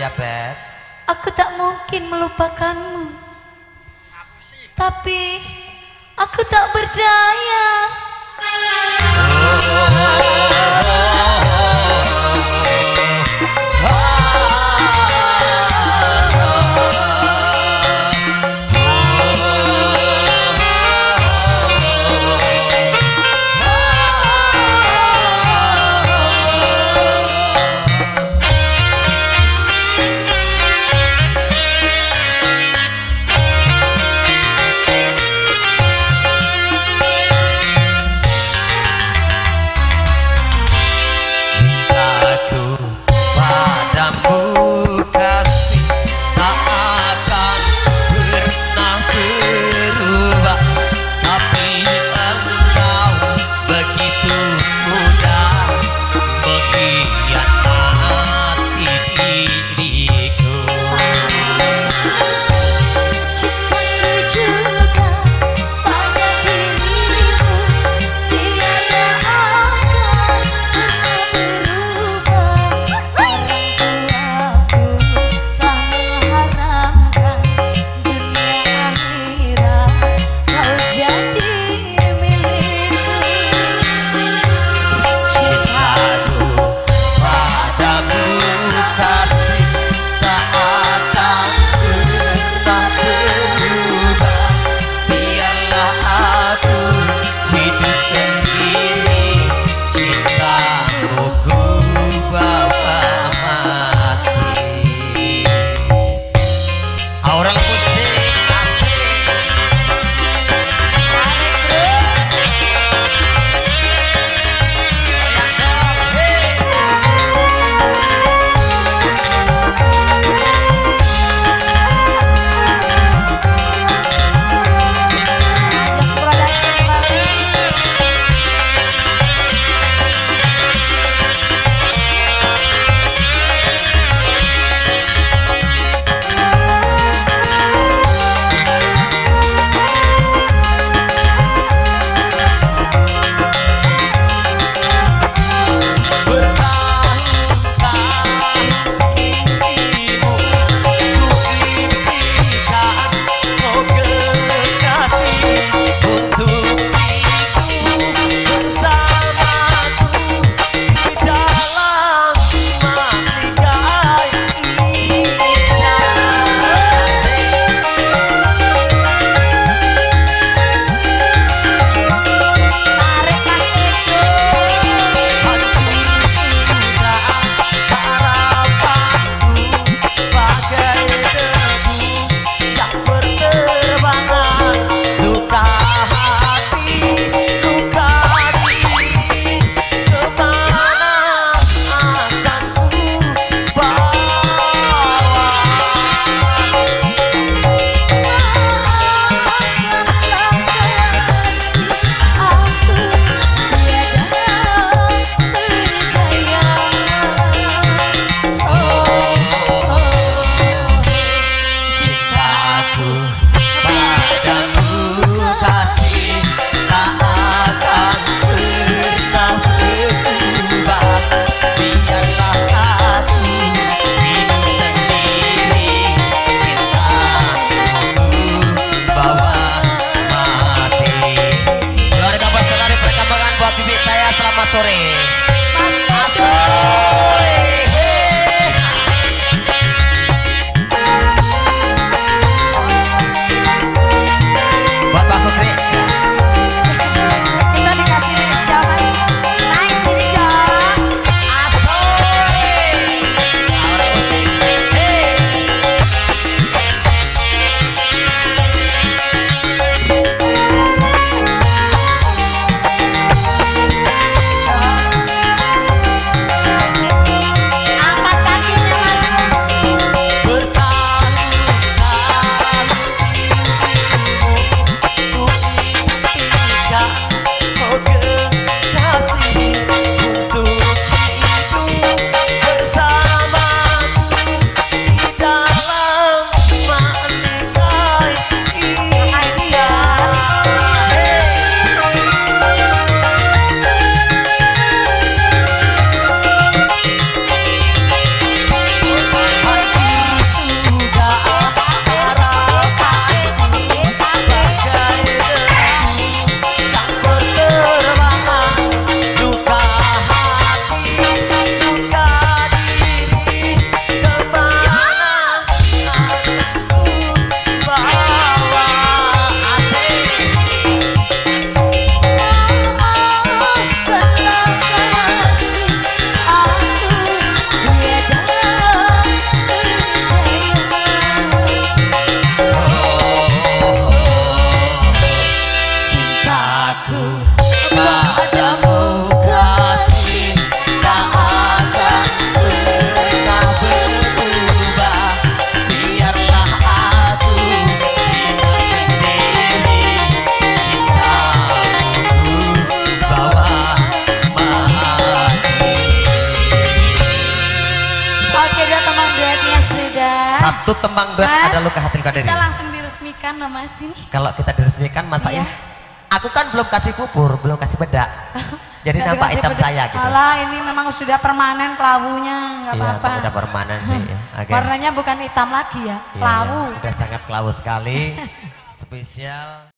ya Beb? Aku tak mungkin melupakanmu. Tapi aku tak berdaya. Satu tembang duet Mas, ada luka hati luka diri. kita langsung diresmikan loh Mas ini. Kalau kita diresmikan masa Iya. aku kan belum kasih bubur, belum kasih bedak. Jadi Nggak nampak dikasih hitam bedak. saya gitu. Alah, ini memang sudah permanen kelabunya, nggak Iya, apa-apa. udah permanen sih ya. Oke. Warnanya bukan hitam lagi ya, Iya, kelabu. iya. Udah sangat kelabu sekali. Spesial